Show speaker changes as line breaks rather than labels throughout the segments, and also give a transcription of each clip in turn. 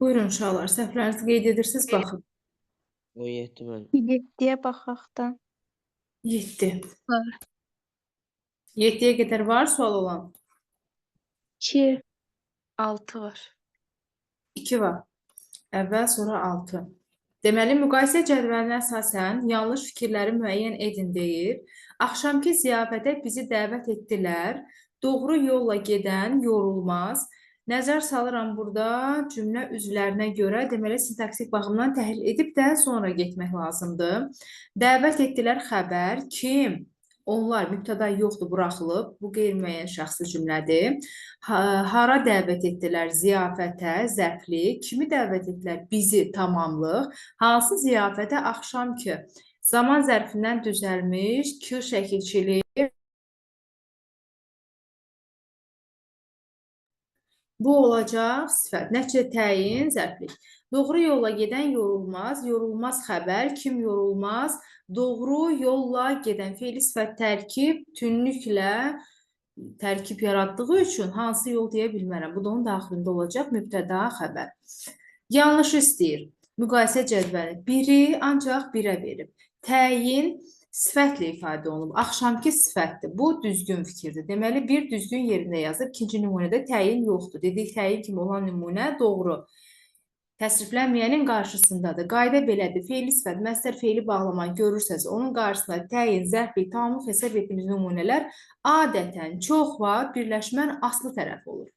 Buyurun uşaqlar, səhvlərinizi qeyd edirsiniz, baxın.
17 mən.
7-yə baxaq da.
7.
Var.
7-yə qədər var sual olan?
2, 6 var.
2 var. Əvvəl, sonra 6. Deməli, müqayisə cədvəlinə əsasən yanlış fikirləri müəyyən edin deyir. Axşamki ziyafətə bizi dəvət etdilər. Doğru yolla gedən yorulmaz. Nəzər salıram burada cümlə üzvlərinə görə, deməli, sintaksik baxımdan təhlil edib də sonra getmək lazımdır. Dəvət etdilər xəbər. Kim? Onlar, mübtəda yoxdur, buraxılıb. Bu qeyri-müəyyən şəxsi cümlədir. Hara dəvət etdilər? Ziyafətə, zərfli. Kimi dəvət etdilər? Bizi, tamamlıq. Hansı ziyafətə? Axşamki. Zaman zərfindən düzəlmiş, Q şəkilçili. Bu olacaq sifət. Nəticə təyin, zərflik. Doğru yolla gedən yorulmaz. Yorulmaz xəbər. Kim yorulmaz? Doğru yolla gedən fe'li sifət tərkib tünlüklə tərkib yaratdığı üçün hansı yol deyə bilmərəm. Bu da onun daxilində olacaq mübtəda xəbər. Yanlış istəyir. Müqayisə cədvəli. Biri ancaq birə verib. Təyin sifətlə ifadə olunub. Axşamki sifətdir. Bu düzgün fikirdir. Deməli, bir düzgün yerində yazıb, ikinci nümunədə təyin yoxdur. Dedik, təyin kimi olan nümunə doğru. Təsriflənməyənin qarşısındadır. Qayda belədir. Fe'li sifət, məstər fe'li bağlamanı görürsəz, onun qarşısında təyin, zərflik, tamamlıq hesab etdiyimiz nümunələr adətən çox var, birləşmən aslı tərəf olur.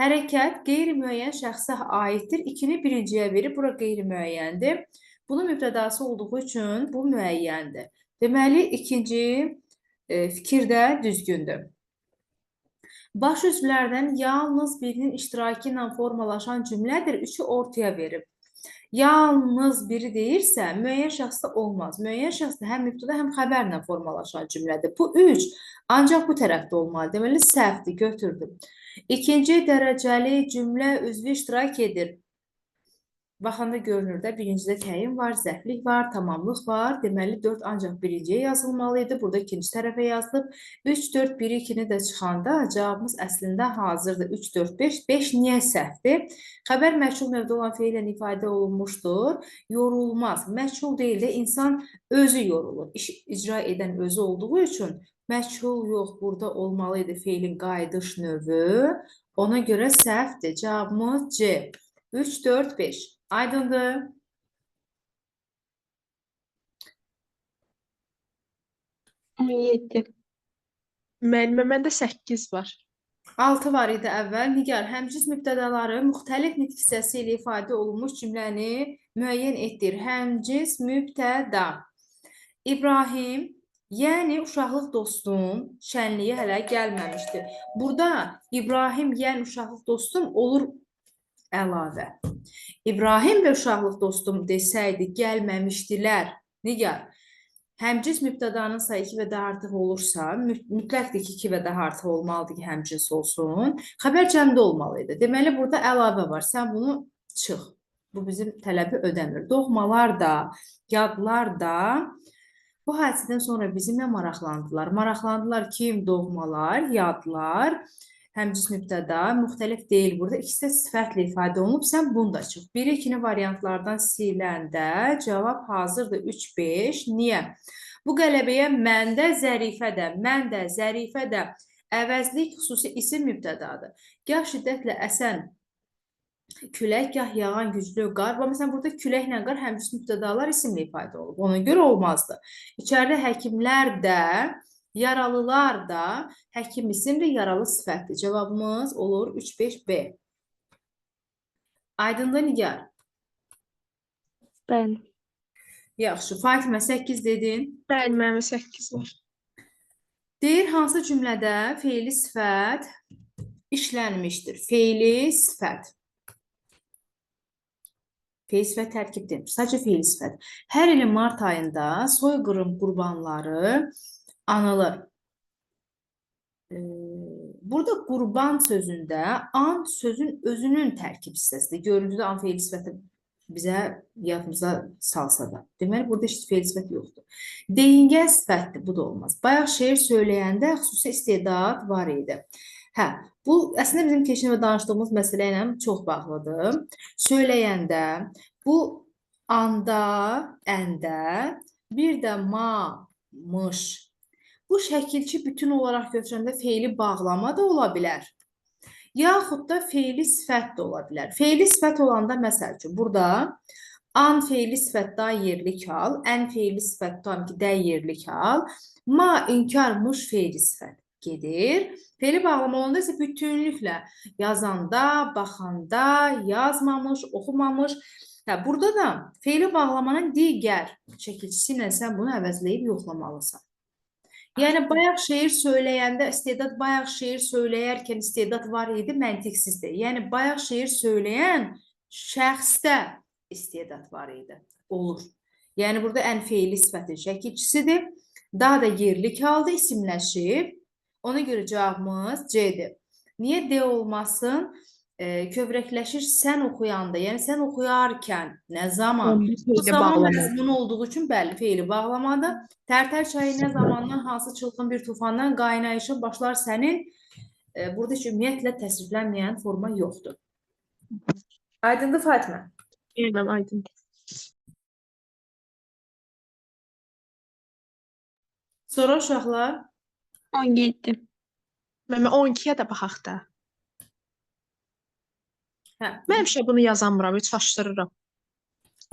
Hərəkət qeyri-müəyyən şəxsə aiddir. 2-ni birinciyə verib, bura qeyri-müəyyəndir. Bunun mübtədası olduğu üçün bu müəyyəndir. Deməli, ikinci fikir də düzgündür. Baş üzvlərdən yalnız birinin iştirakı ilə formalaşan cümlədir. 3-ü ortaya verib. Yalnız biri deyirsə, müəyyən şəxsdə olmaz. Müəyyən şəxsdə həm mübtəda, həm xəbərlə formalaşan cümlədir. Bu 3 ancaq bu tərəfdə olmalı. Deməli, səhvdir, götürdüm. İkinci dərəcəli cümlə üzvü iştirak edir. Baxanda görünür də, birincidə təyin var, zərflik var, tamamlıq var. Deməli, 4 ancaq birinciyə yazılmalıydı. Burada ikinci tərəfə yazılıb. 3, 4, 1, 2-ni də çıxanda cavabımız əslində hazırdır. 3, 4, 5. 5 niyə səhvdir? Xəbər məchul növdə olan feillə ifadə olunmuşdur. Yorulmaz. Məchul deyil də, insan özü yorulur. İş icra edən özü olduğu üçün məchul yox, burada olmalıydı feilin qayıdış növü. Ona görə səhvdir. Cavabımız C. 3, 4, 5. Aydındır.
Yedi.
Məndə 8 var.
6 var idi əvvəl. Nigar, həmciz mübtədaları müxtəlif nitq hissəsi ilə ifadə olunmuş cümləni müəyyən etdir. Həmciz mübtəda. İbrahim, yəni uşaqlıq dostum, şənliyə hələ gəlməmişdir. Burada İbrahim, yəni uşaqlıq dostum olur əlavə. İbrahim və uşaqlıq dostum desəydi, gəlməmişdilər. Nigar, həmciz mübtədanın sayı 2 və daha artıq olursa, mütləqdir ki, 2 və daha artıq olmalıdır ki, həmciz olsun. Xəbər cəmdə olmalıydı. Deməli, burada əlavə var. Sən bunu çıx. Bu bizim tələbi ödəmir. Doğmalar da, yadlar da bu hadisədən sonra bizimlə maraqlandılar. Maraqlandılar kim? Doğmalar, yadlar, həmciz mübtəda, müxtəlif deyil burada. İkisi də sifətlə ifadə olunub. Sən bunu da çıx. 1-2-ni variantlardan siləndə cavab hazırdır 3-5. Niyə? Bu qələbəyə məndə, zərifədə, məndə, zərifədə əvəzlik xüsusi isim mübtədadır. Gah şiddətlə əsən külək, gah yağan güclü qar. Məsələn, burada küləklə qar həmciz mübtədalar isimlə ifadə olub. Ona görə olmazdı. İçəridə həkimlər də, yaralılar da, həkim isimdir, yaralı sifətdir. Cavabımız olur 3-5-B. Aydındır Nigar?
Bəli.
Yaxşı. Fatimə 8 dedin.
Bəli, məndə 8 var.
Deyir, hansı cümlədə fe'li sifət işlənmişdir? Fe'li sifət. Fe'li sifət tərkib demiş. Sadəcə fe'li sifət. Hər ilin mart ayında soyqırım qurbanları anılır. Burada qurban sözündə an sözün özünün tərkib hissəsidir. Görüntüdə an fe'li sifəti bizə yadımıza salsa da. Deməli, burada heç fe'li sifət yoxdur. Deyingən sifətdir, bu da olmaz. Bayaq şeir söyləyəndə xüsusi istedad var idi. Hə, bu əslində bizim keçən və danışdığımız məsələ ilə çox bağlıdır. Söyləyəndə bu anda, əndə, bir də ma, mış. Bu şəkilçi bütün olaraq götürəndə feili bağlama da ola bilər. Yaxud da feili sifət də ola bilər. Feili sifət olanda, məsəl üçün, burada an feili sifət da yerlik hal, ən feili sifət tam ki, də yerlik hal, ma, inkar, mış feili sifət gedir. Feili bağlama olanda isə bütünlüklə yazanda, baxanda, yazmamış, oxumamış. Hə, burada da feili bağlamanın digər şəkilçisi ilə sən bunu əvəzləyib yoxlamalısan. Yəni, bayaq şeir söyləyəndə istedad, bayaq şeir söyləyərkən istedad var idi, məntiqsizdir. Yəni, bayaq şeir söyləyən şəxsdə istedad var idi, olur. Yəni, burada ən feili sifətin şəkilçisidir. Daha da yerlik halda isimləşib. Ona görə cavabımız C-dir. Niyə D olmasın? Kövrəkləşir sən oxuyanda, yəni sən oxuyarkən, nə zaman? Bu zaman məzmun olduğu üçün bəli, feili bağlamadır. Tərtər çayı nə zamandan, hansı çılğın bir tufandan qaynayışın başlar sənin. Burada heç ümumiyyətlə təsvirlənməyən forma yoxdur. Aydındır Fatimə?
Eynən, aydın.
Sonra uşaqlar.
17.
Mən 12-yə də baxaq da.
Hə.
Mən həmişə bunu yazamıram, heç çaşdırıram.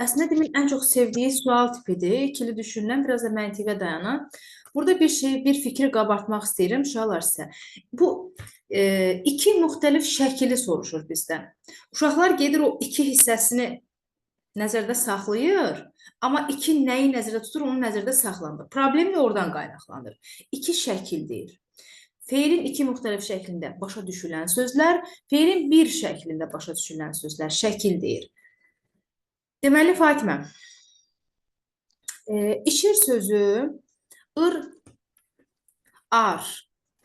Əslində demin ən çox sevdiyi sual tipidir. İkili düşünülən, biraz da məntiqə dayanan. Burada bir fikri qabartmaq istəyirəm uşaqlar sizə. Bu iki müxtəlif şəkili soruşur bizdən. Uşaqlar gedir o iki hissəsini nəzərdə saxlayır, amma iki nəyi nəzərdə tutur, onu nəzərdə saxlamır. Problemi oradan qaynaqlanır. İki şəkil deyir. Feilin iki müxtəlif şəklində başa düşülən sözlər, feilin bir şəklində başa düşülən sözlər, şəkil deyir. Deməli, Fatimə, içir sözü ır, ar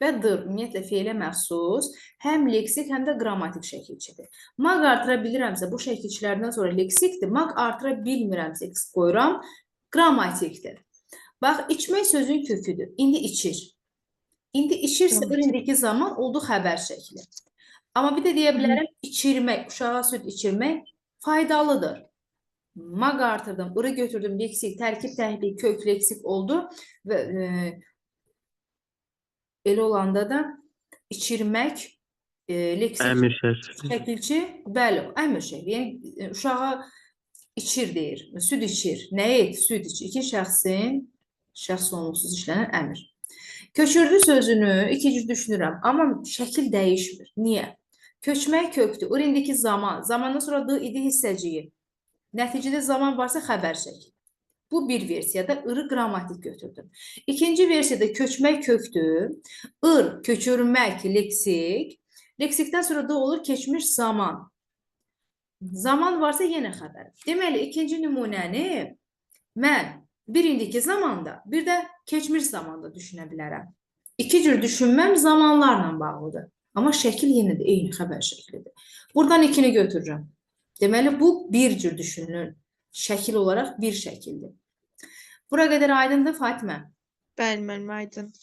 və dır, ümumiyyətlə feilə məxsus, həm leksik, həm də qrammatik şəkilçidir. Maq artıra bilirəmsə, bu şəkilçilərdən sonra leksikdir, maq artıra bilmirəmsə, x qoyuram, qrammatikdir. Bax, içmək sözün köküdür, indi içir. İndi içirsə, indiki zaman oldu xəbər şəkli. Amma bir də deyə bilərəm, içirmək, uşağa süd içirmək faydalıdır. Maq artırdım, ırı götürdüm, leksik, tərkib, təhlil, kök, leksik oldu və elə olanda da içirmək, leksik,
Əmir şəkli.
şəkilçi, bəli, əmir şəkli. Yəni, uşağa içir deyir, süd içir, nə et, süd içir. İki şəxsin, şəxs olumsuz işlənən əmir. Köçürdü sözünü iki cür düşünürəm, amma şəkil dəyişmir. Niyə? Köçmək kökdür. O indiki zaman. Zamandan sonra d idi hissəciyi. Nəticədə zaman varsa xəbər şəkli. Bu bir versiyada ırı qrammatik götürdüm. İkinci versiyada köçmək kökdür. Ir, köçürmək, leksik. Leksikdən sonra da olur keçmiş zaman. Zaman varsa yenə xəbər. Deməli, ikinci nümunəni mən bir indiki zamanda, bir də keçmiş zamanda düşünə bilərəm. İki cür düşünməm zamanlarla bağlıdır. Amma şəkil yenə də eyni xəbər şəklidir. Buradan ikini götürürəm. Deməli, bu bir cür düşünülür. Şəkil olaraq bir şəkildir. Bura qədər aydındır, Fatimə?
Bəli, mənim aydın.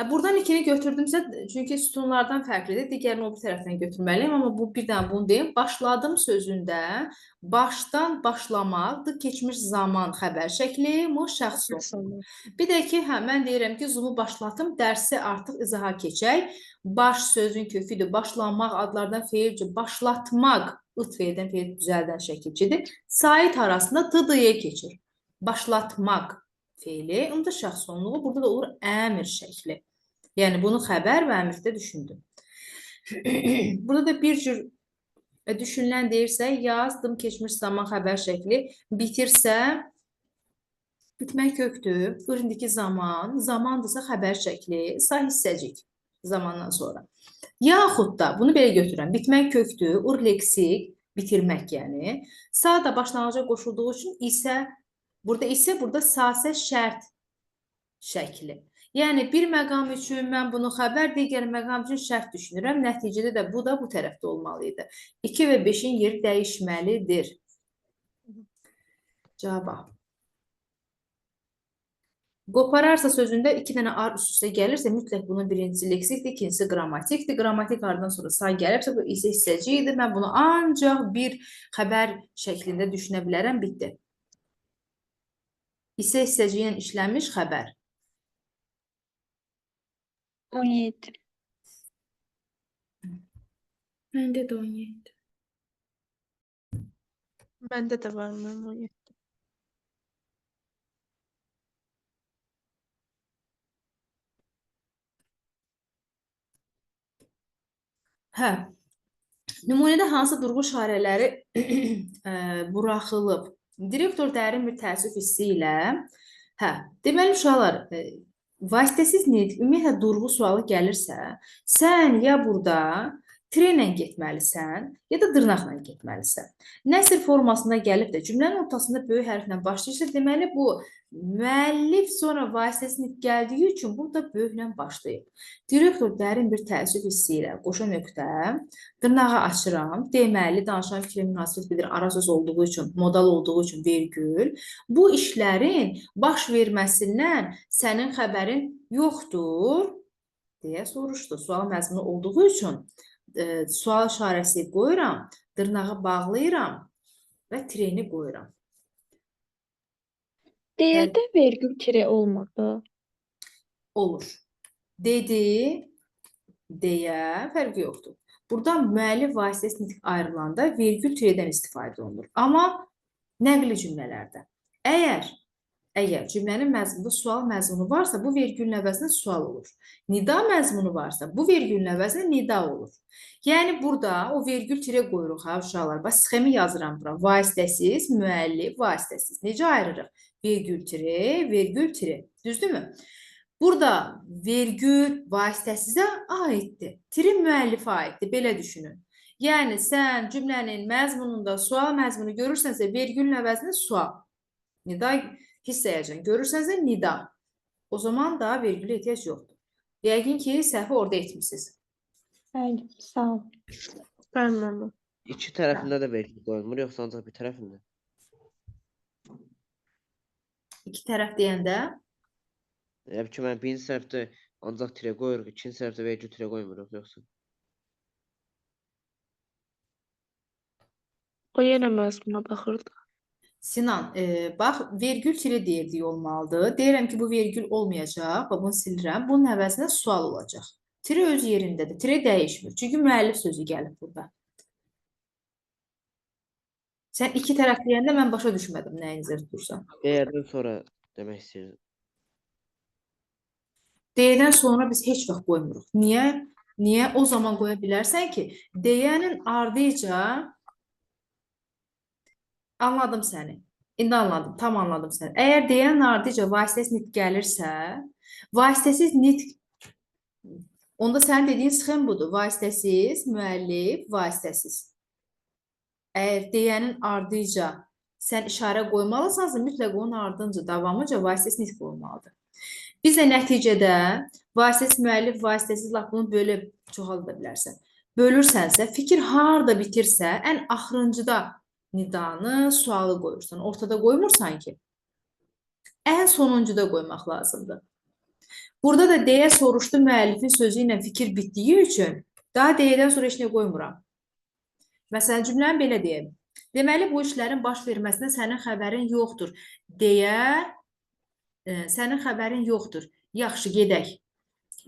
Buradan ikini götürdümsə, çünki sütunlardan fərqlidir, digərini o bir tərəfdən götürməliyim, amma bu bir dənə bunu deyim. Başladım sözündə başdan başlamaqdır, keçmiş zaman xəbər şəkli, mu şəxs olsun. Bir də ki, mən deyirəm ki, Zoom-u başlatım, dərsi artıq izaha keçək. Baş sözün köküdür, başlamaq adlardan feilcə, başlatmaq, ıt feildən feil düzəldən şəkilçidir. Sait arasında dı-dıya keçir. Başlatmaq feili, onda şəxs sonluğu, burada da olur əmir şəkli. Yəni, bunu xəbər və əmirdə düşündüm. Burada da bir cür düşünülən deyirsə, yazdım, keçmiş zaman xəbər şəkli, bitirsə, bitmək kökdür, indiki zaman, zamandırsa xəbər şəkli, sa hissəcik zamandan sonra. Yaxud da, bunu belə götürürəm, bitmək kökdür, leksik, bitirmək yəni, sa da başlanğıca qoşulduğu üçün isə, burada sasə şərt şəkli. Yəni, bir məqam üçün mən bunu xəbər, digər məqam üçün şərt düşünürəm. Nəticədə də bu da bu tərəfdə olmalıydı. 2 və 5-in yeri dəyişməlidir. Cavaba. Qopararsa sözündə iki dənə ar üst-üstə gəlirsə, mütləq bunun birincisi leksikdir, ikincisi qrammatikdir. Qrammatik ardan sonra say gəlibsə, bu isə hissəcidir. Mən bunu ancaq bir xəbər şəklində düşünə bilərəm, bitdi. İsə hissəci ilə işlənmiş xəbər.
17.
Məndə də 17.
Məndə də var mənim 17.
Hə, nümunədə hansı durğu işarələri buraxılıb? Direktor dərin bir təəssüf hissi ilə, deməli uşaqlar, vasitəsiz nitq, ümumiyyətlə durğu sualı gəlirsə, sən ya burada trenlə getməlisən, ya da dırnaqla getməlisən. Nəsr formasında gəlib də cümlənin ortasında böyük hərflə başlayırsa, deməli bu müəllif sonra vasitəsiz nitq gəldiyi üçün burada böyüklə başlayıb. Direktor dərin bir təəssüf hissi ilə qoşa nöqtə, dırnağı açıram, deməli danışan fikri münasibət bilir, ara söz olduğu üçün, modal olduğu üçün vergül. Bu işlərin baş verməsindən sənin xəbərin yoxdur, deyə soruşdu. Sual məzmunu olduğu üçün sual işarəsi qoyuram, dırnağı bağlayıram və treni qoyuram.
Deyədə vergül tire olmadı.
Olur. Dedi, deyə fərqi yoxdur. Burada müəllif vasitəsiz nitq ayrılanda vergül tirədən istifadə olunur. Amma nəqli cümlələrdə. Əgər cümlənin məzmununda sual məzmunu varsa, bu vergülün əvəzinə sual olur. Nida məzmunu varsa, bu vergülün əvəzinə nida olur. Yəni, burada o vergül tirə qoyuruq, ha, uşaqlar. Bax, sxemi yazıram bura. Vasitəsiz, müəllif, vasitəsiz. Necə ayırırıq? Vergül tirə. Düzdürmü? Burada vergül vasitəsizə aiddir. Tiri müəllifə aiddir. Belə düşünün. Yəni, sən cümlənin məzmununda sual məzmunu görürsənsə, vergülün əvəzinə sual. Nida hissəyəcən. Görürsənsə nida. O zaman da vergülə ehtiyac yoxdur. Yəqin ki, səhvi orada etmişsiniz.
Bəli, sağ ol.
Bəli.
İki tərəfində də vergül qoyulmur, yoxsa ancaq bir tərəfində?
İki tərəf deyəndə
Yəni ki, mən birinci səhvdə ancaq tirə qoyuruq, ikinci səhvdə vergül tirə qoymuruq, yoxsa?
O yenə məzmuna baxırdı.
Sinan, bax, vergül tirə deyirdik olmalıdır. Deyirəm ki, bu vergül olmayacaq və bunu silirəm. Bunun əvəzinə sual olacaq. Tirə öz yerindədir. Tirə dəyişmir. Çünki müəllif sözü gəlib burada. Sən iki tərəf deyəndə mən başa düşmədim nəyi nəzərdə tutursan.
Deyərdən sonra demək istəyirdim.
Deyədən sonra biz heç vaxt qoymuruq. Niyə? Niyə? O zaman qoya bilərsən ki, deyənin ardınca anladım səni. İndi anladım, tam anladım səni. Əgər deyənin ardınca vasitəsiz nitq gəlirsə, vasitəsiz nitq, onda sənin dediyin sxem budur. Vasitəsiz, müəllif, vasitəsiz. Əgər deyənin ardınca sən işarə qoymalısansa, mütləq onun ardınca, davamıca vasitəsiz nitq olmalıdır. Biz də nəticədə vasitəsiz, müəllif, vasitəsiz laf bunu bölüb çoxalda bilərsən. Bölürsənsə, fikir harada bitirsə, ən axırıncıda nidanı, sualı qoyursan. Ortada qoymursan ki, ən sonuncuda qoymaq lazımdır. Burada da deyə soruşdu müəllifin sözü ilə fikir bitdiyi üçün daha deyədən sonra heç nə qoymuram. Məsələn, cümləni belə deyəm. Deməli, bu işlərin baş verməsində sənin xəbərin yoxdur. Deyə, sənin xəbərin yoxdur. Yaxşı, gedək.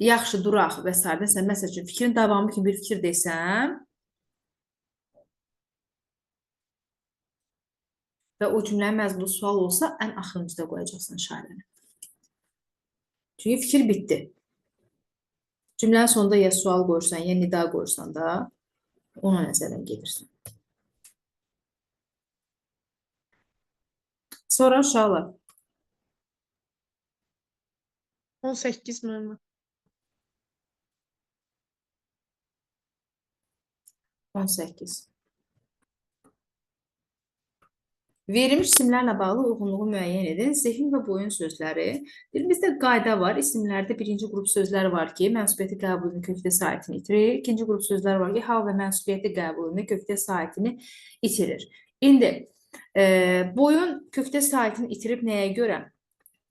Yaxşı, duraq və s. Məsəl üçün, fikrin davamı kimi bir fikir desəm və o cümlənin məzmunu sual olsa, ən axırıncıda qoyacaqsan işarəni. Çünki fikir bitdi. Cümlənin sonunda ya sual qoyursan, ya nida qoyursan da ona nəzərdən gedirsən. Sonra uşaqlar.
18 mənim.
18. Verilmiş isimlərlə bağlı uyğunluğu müəyyən edin. Zehin və boyun sözləri. Dilimizdə qayda var. İsimlərdə birinci qrup sözlər var ki, mənsubiyyəti qəbulünün kökdə saitini itirir. İkinci qrup sözlər var ki, hal və mənsubiyyəti qəbulünün kökdə saitini itirir. İndi boyun kökdə saitini itirib nəyə görə?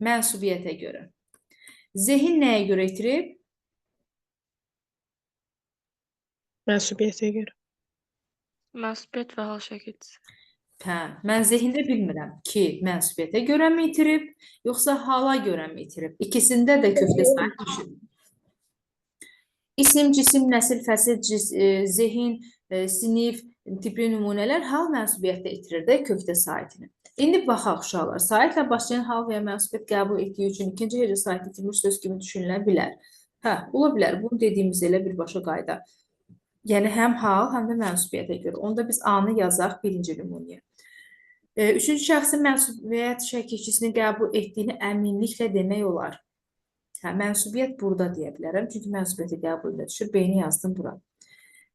Mənsubiyyətə görə. Zehin nəyə görə itirib?
Mənsubiyyətə görə.
Mənsubiyyət və hal şəkilçisi.
Hə, mən zehində bilmirəm ki, mənsubiyyətə görə mi itirib, yoxsa hala görə mi itirib? İkisində də kökdə sahib düşür. İsim, cisim, nəsil, fəsil, zehin, sinif, tipli nümunələr hal mənsubiyyətdə itirir də kökdə saitini. İndi baxaq uşaqlar. Saitlə başlayan hal və ya mənsubiyyət qəbul etdiyi üçün ikinci hecə sait itilmiş söz kimi düşünülə bilər. Hə, ola bilər. Bunu dediyimiz elə birbaşa qayda. Yəni həm hal, həm də mənsubiyyətə görə. Onda biz A-nı yazaq birinci nümunəyə. Üçüncü şəxsin mənsubiyyət şəkilçisini qəbul etdiyini əminliklə demək olar. Hə, mənsubiyyət burada deyə bilərəm. Çünki mənsubiyyəti qəbul edə düşür. B-ni yazdım bura.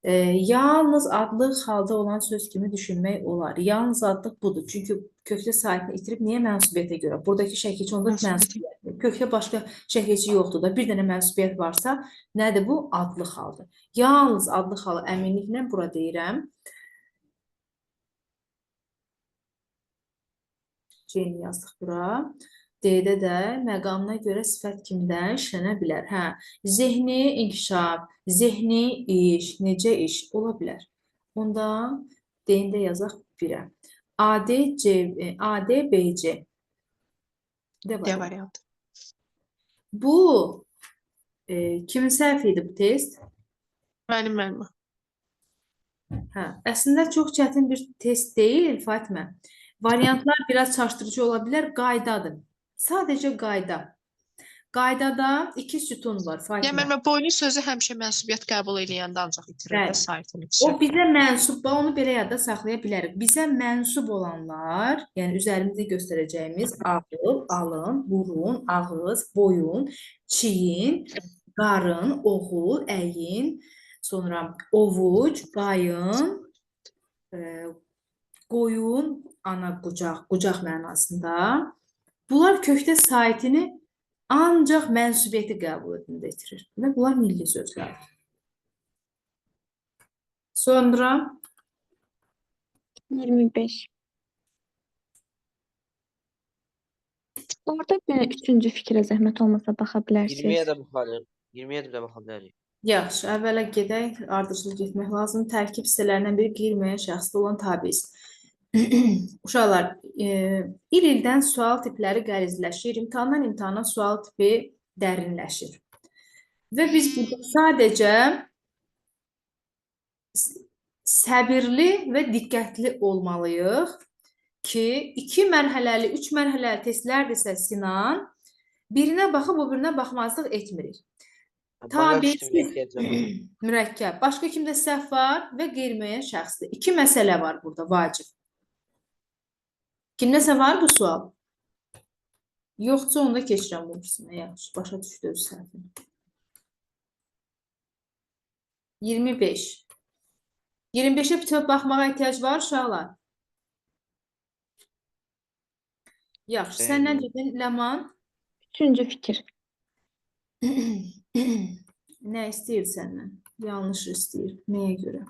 Yalnız adlıq halda olan söz kimi düşünmək olar. Yalnız adlıq budur. Çünki kökdə saitini itirib niyə mənsubiyyətə görə? Buradakı şəkilçi onda mənsubiyyətdir. Kökdə başqa şəkilçi yoxdur da. Bir dənə mənsubiyyət varsa, nədir bu? Adlıq haldır. Yalnız adlıq halı əminliklə bura deyirəm. C-ni yazdıq bura. D-də də məqamına görə sifət kimdən işlənə bilər? Hə, zehni inkişaf, zehni iş, necə iş ola bilər. Onda D-də yazaq 1-ə. AD, BC.
D variantı.
Bu kimin səhv idi bu test?
Mənim.
Hə, əslində çox çətin bir test deyil, Fatimə. Variantlar biraz çaşdırıcı ola bilər, qaydadır. Sadəcə qayda. Qaydada 2 sütun var, Fatimə.
Yəni mənim boynu sözü həmişə mənsubiyyət qəbul edəndə ancaq itirir
Bəli.
də saitini.
O bizə mənsub, onu belə yadda saxlaya bilərik. Bizə mənsub olanlar, yəni üzərimizdə göstərəcəyimiz ağıl, alın, burun, ağız, boyun, çiyin, qarın, oğul, əyin, sonra ovuc, qayın, qoyun, ana qucaq mənasında. Bunlar kökdə saitini ancaq mənsubiyyəti qəbul edəndə itirir. Bunlar milli sözlərdir. Sonra
25. Orada bir üçüncü fikrə zəhmət olmasa baxa
20-yə
bilərsiniz.
də baxalım. 20-yə də baxa bilərik.
yaxşı, əvvələ gedək, ardıcıl getmək lazım. Tərkib hissələrindən biri qeyri-müəyyən şəxsdə olan tabiiz. Uşaqlar, il-ildən sual tipləri qərizləşir, imtahandan imtahana sual tipi dərinləşir. Və biz burada sadəcə səbirli və diqqətli olmalıyıq ki, 2 mərhələli, 3 mərhələli testlərdirsə Sinan, birinə baxıb o birinə baxmazlıq etmirik. Tabiisiz mürəkkəb. Başqa kimdə səhv var və qeyri-müəyyən şəxsdir. 2 məsələ var burada, vacib. Kimdəsə var bu sual? Yoxsa onda keçirəm bu birisini. Yaxşı, başa düşdü öz səhvini. 25. 25-ə bütöv baxmağa ehtiyac var uşaqlar. Yaxşı, səndən dedin Ləman.
Üçüncü fikir.
Nə istəyir səndən? Yanlış istəyir. Nəyə görə?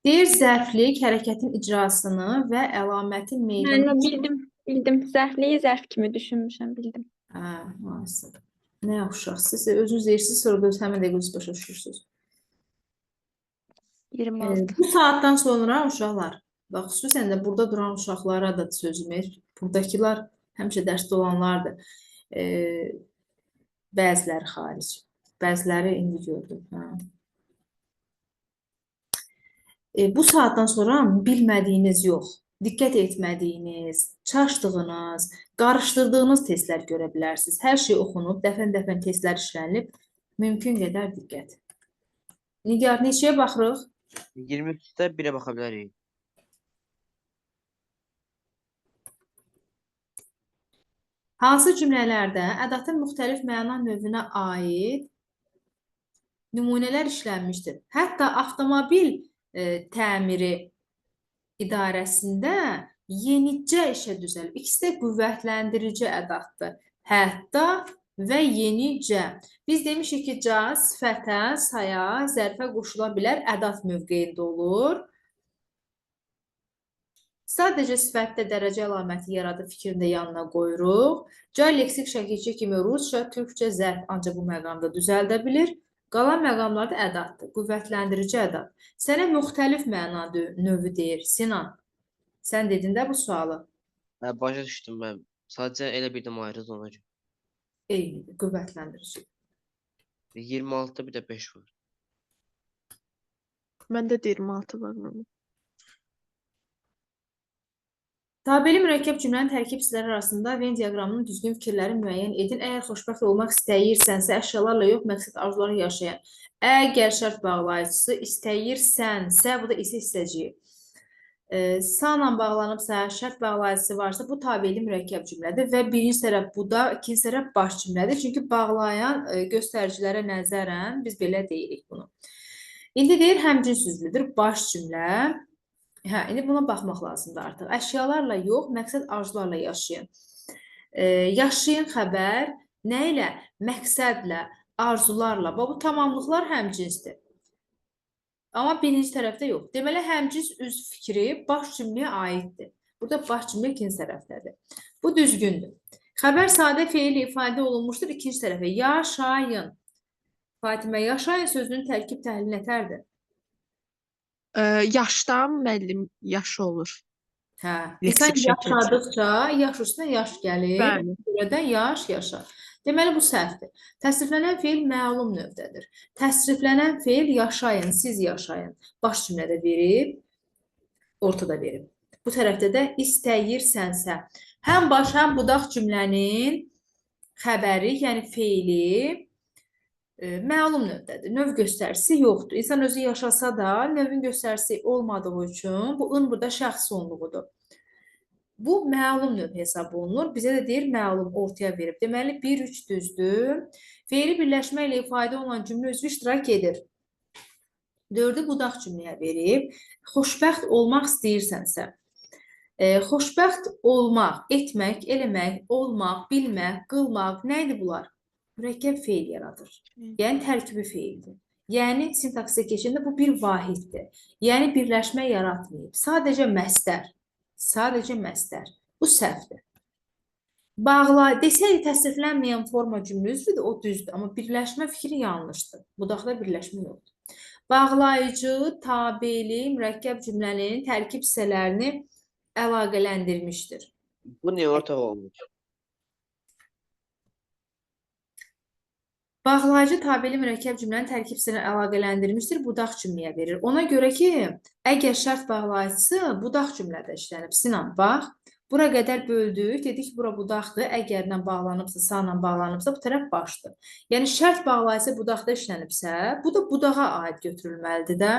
Deyir zərflik hərəkətin icrasını və əlamətin meydana...
Bildim. Zərfliyi zərf kimi düşünmüşəm, bildim.
Hə, maalesef. Nə yaxşı, siz özünüz deyirsiniz, sonra da həmən dəqiqə öz başa düşürsünüz.
26.
Bu saatdan sonra uşaqlar, bax, xüsusən də burada duran uşaqlara da sözüm, buradakılar həmişə dərsdə olanlardır. Bəziləri xaric, bəziləri indi gördüm. Bu saatdan sonra bilmədiyiniz yox, diqqət etmədiyiniz, çaşdığınız, qarışdırdığınız testlər görə bilərsiniz. Hər şey oxunub, dəfən-dəfən testlər işlənilib, mümkün qədər diqqət. Nigar, neçəyə baxırıq?
23-də 1-ə baxa bilərik.
Hansı cümlələrdə ədatın müxtəlif məna növünə aid nümunələr işlənmişdir? Hətta avtomobil təmiri idarəsində yenicə işə düzəlib. İkisi də qüvvətləndirici ədatdır. Hətta və yenicə. Biz demişik ki, ca sifətə, saya, zərfə qoşula bilər, ədat mövqeyində olur. Sadəcə sifətdə dərəcə əlaməti yaradıb fikrini də yanına qoyuruq. Cay leksik şəkilçi kimi rusca, türkcə zərf ancaq bu məqamda düzəldə bilir. Qalan məqamlarda ədatdır, qüvvətlendirici ədat. Sənə müxtəlif məna növü deyir. Sinan, sən dedin də bu sualı.
Başa düşdüm mən. Sadəcə elə bildim ayrız ona görə.
Eynidir, qüvvətlendirici.
26-da bir də 5 var.
Məndə də 26 var.
Tabeli mürəkkəb cümlənin tərkib hissələri arasında Venn diaqramının düzgün fikirləri müəyyən edin. Əgər xoşbəxt olmaq istəyirsənsə, əşyalarla yox, məqsəd arzularla yaşayan. Əgər şərt bağlayıcısı istəyirsənsə, bu da istəyəcəyik. Sanla bağlanıbsa, şərt bağlayıcısı varsa, bu tabeli mürəkkəb cümlədir və birinci tərəf bu da, ikinci tərəf baş cümlədir. Çünki bağlayan göstəricilərə nəzərən biz belə deyirik bunu. İndi deyir, həmcins üzvlüdür, baş cümlə. Hə, indi buna baxmaq lazımdır artıq. Əşyalarla yox, məqsəd arzularla yaşayın. Yaşayın xəbər nə ilə? Məqsədlə, arzularla. Bu tamamlıqlar həmcinsdir. Amma birinci tərəfdə yox. Deməli, həmcins üzv fikri baş cümləyə aiddir. Burada baş cümlə ikinci tərəfdədir. Bu düzgündür. Xəbər sadə feil ifadə olunmuşdur ikinci tərəfə. Yaşayın. Fatimə, yaşayın sözünün tərkib təhlili nətərdir?
Yaşdan müəllim yaşı olur.
Hə,
Leksik
insan
şəkildə.
yaşadıqca yaş üstünə yaş gəlir.
Bəli.
Buradan yaş yaşa. Deməli, bu səhvdir. Təsriflənən feil məlum növdədir. Təsriflənən feil yaşayın, siz yaşayın. Baş cümlədə verib, ortada verib. Bu tərəfdə də istəyirsənsə. Həm baş, həm budaq cümlənin xəbəri, yəni feili məlum növdədir. Növ göstəricisi yoxdur. İnsan özü yaşasa da növün göstəricisi olmadığı üçün bu ın burada şəxs sonluğudur. Bu məlum növ hesab olunur. Bizə də deyir məlum ortaya verib. Deməli 1-3 düzdür. Feili birləşmə ilə ifadə olunan cümlə üzvü iştirak edir. 4-ü budaq cümləyə verib. Xoşbəxt olmaq istəyirsənsə. Xoşbəxt olmaq, etmək, eləmək, olmaq, bilmək, qılmaq, nə idi bunlar? Mürəkkəb feil yaradır. Yəni tərkibi feildir. Yəni sintaksə keçəndə bu bir vahiddir. Yəni birləşmə yaratmayıb. Sadəcə məstər. Sadəcə məstər. Bu səhvdir. Bağla, desək təsriflənməyən forma cümlə üzvüdür, o düzdür. Amma birləşmə fikri yanlışdır. Budaqda birləşmə yoxdur. Bağlayıcı, tabeli, mürəkkəb cümlənin tərkib hissələrini əlaqələndirmişdir.
Bu niyə ortaq olmuş?
Bağlayıcı tabeli mürəkkəb cümlənin tərkib hissələrini əlaqələndirmişdir, budaq cümləyə verir. Ona görə ki, əgər şərt bağlayıcısı budaq cümlədə işlənib. Sinan, bax, bura qədər böldük, dedik ki, bura budaqdır, əgərlə bağlanıbsa, sanla bağlanıbsa, bu tərəf başdır. Yəni, şərt bağlayıcısı budaqda işlənibsə, bu da budağa aid götürülməlidir də.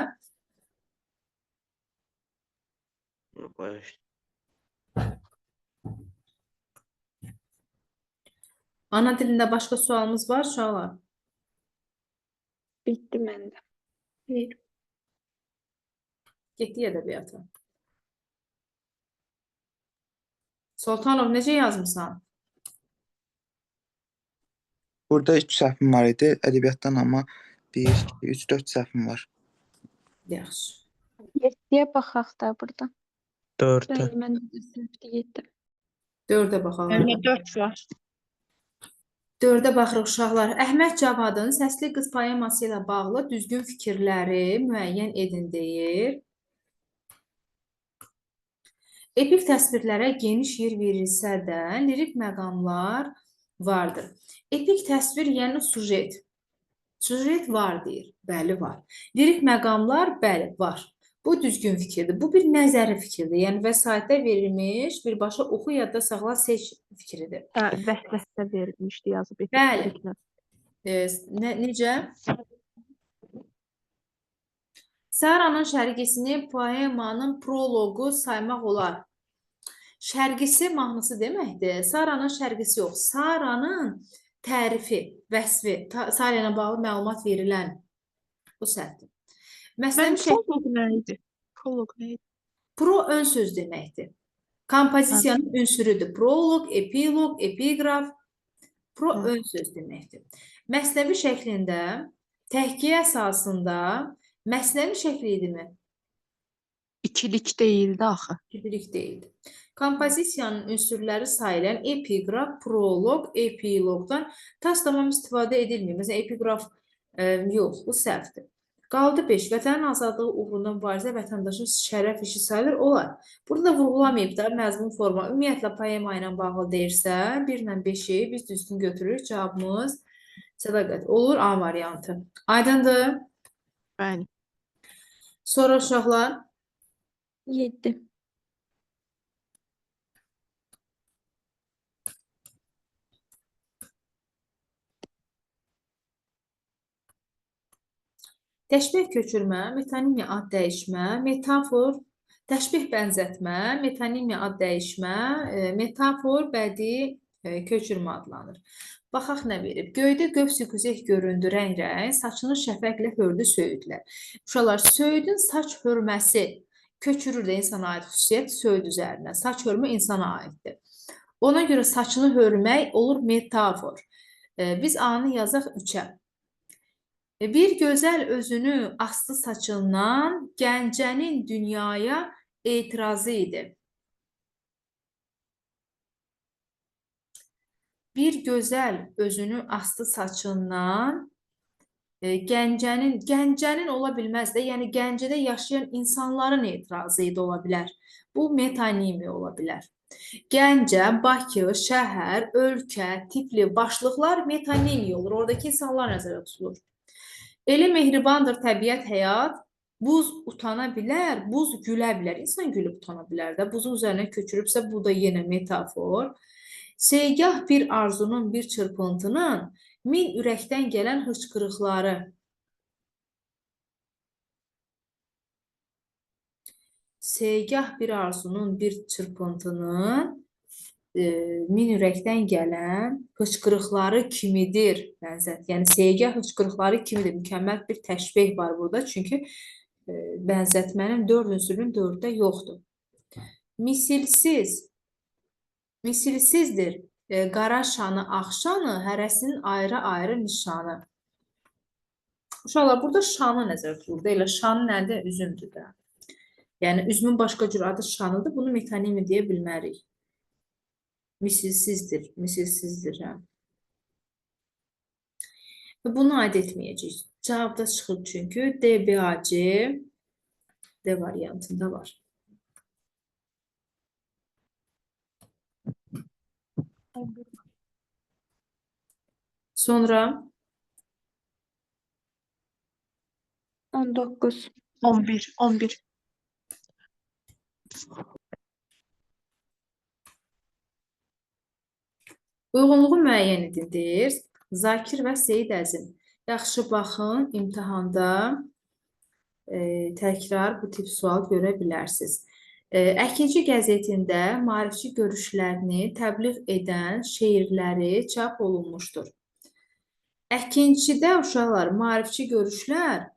Ana dilində başqa sualımız var, uşaqlar?
Bitdi məndə.
Xeyr. Getdik ədəbiyyata. Sultanov, necə yazmısan?
Burada 3 səhvim var idi. Ədəbiyyatdan amma 1, 2, 3, 4 səhvim var.
Yaxşı.
7-yə baxaq da burada.
4-ə.
Bəli, məndə də səhvdir 7.
4-ə baxalım.
Məndə 4 var.
4-ə baxırıq uşaqlar. Əhməd Cavadın Səsli qız poeması ilə bağlı düzgün fikirləri müəyyən edin deyir. Epik təsvirlərə geniş yer verilsə də, lirik məqamlar vardır. Epik təsvir, yəni sujet. Sujet var deyir. Bəli, var. Lirik məqamlar, bəli, var. Bu düzgün fikirdir. Bu bir nəzəri fikirdir. Yəni, vəsaitdə verilmiş, birbaşa oxu, yadda saxla, seç fikridir.
Vəsvəsdə verilmişdi, yazıb.
Bəli. Necə? Saranın şərqisini poemanın proloqu saymaq olar. Şərqisi mahnısı deməkdir. Saranın şərqisi yox. Saranın tərifi, vəsfi, Sara ilə bağlı məlumat verilən bu səhvdir. Məsələn,
Proloq nə idi? Proloq nə idi?
Pro ön söz deməkdir. Kompozisiyanın ünsürüdür. Proloq, epiloq, epiqraf. Pro ön söz deməkdir. Məsnəvi şəklində, təhkiyə əsasında məsnəvi şəkli idimi?
İkilik deyildi axı.
Birlik deyildi. Kompozisiyanın ünsürləri sayılan epiqraf, proloq, epiloqdan tas tamam istifadə edilmir. Məsələn, epiqraf yox, bu səhvdir. Qaldı 5. Vətənin azadlığı uğrunda mübarizə vətəndaşın şərəf işi sayılır, olar. Burada da vurğulamayıb da məzmun forma. Ümumiyyətlə, poema ilə bağlı deyirsə, 1 ilə 5-i biz düzgün götürürük. Cavabımız sədaqət olur, A variantı. Aydındır.
Bəli.
Sonra uşaqlar,
7.
təşbeh köçürmə, metonimiya ad dəyişmə, metafor, təşbeh bənzətmə, metonimiya ad dəyişmə, metafor, bədii köçürmə adlanır. Baxaq nə verib. Göydə qövs-ü qüzeh göründü rəng-rəng, saçını şəfəqlə hördü söyüdlər. Uşaqlar, söyüdün saç hörməsi köçürür də insana aid xüsusiyyət söyüd üzərinə. Saç hörmə insana aiddir. Ona görə saçını hörmək olur metafor. Biz A-nı yazaq 3-ə. Bir gözəl özünü asdı saçından, Gəncənin dünyaya etirazı idi. Bir gözəl özünü asdı saçından, Gəncənin ola bilməz də, yəni Gəncədə yaşayan insanların etirazı idi ola bilər. Bu metonimi ola bilər. Gəncə, Bakı, şəhər, ölkə, tipli başlıqlar metonimi olur. Oradakı insanlar nəzərdə tutulur. Elə mehribandır təbiət, həyat, buz utana bilər, buz gülə bilər. İnsan gülüb utana bilər də. Buzun üzərinə köçürübsə, bu da yenə metafor. Seygah bir arzunun, bir çırpıntının, min ürəkdən gələn hıçqırıqları. Seygah bir arzunun, bir çırpıntının, min ürəkdən gələn hıçqırıqları kimidir. Bənzət. Yəni, seygah hıçqırıqları kimidir. Mükəmməl bir təşbeh var burada. Çünki bənzətmənin 4 ünsürün 4-də yoxdur. Misilsizdir. Qara şanı, ağ şanı, hərəsinin ayrı-ayrı nişanı. Uşaqlar, burada şanı nəzərdə tutulur. Elə şanı nədir? Üzümdür də. Yəni, üzümün başqa cür adı şanıdır. Bunu metonimi deyə bilmərik. Misilsizdir. Hə. Bunu aid etməyəcəyik. Cavabda çıxır çünki D, B, A, C, D variantında var. Sonra
19.
11.
uyğunluğu müəyyən edin deyir. Zakir və Seyid Əzim. Yaxşı baxın, imtahanda təkrar bu tip sual görə bilərsiniz. Əkinçi qəzetində maarifçi görüşlərini təbliğ edən şeirləri çap olunmuşdur. Əkinçidə uşaqlar maarifçi görüşlər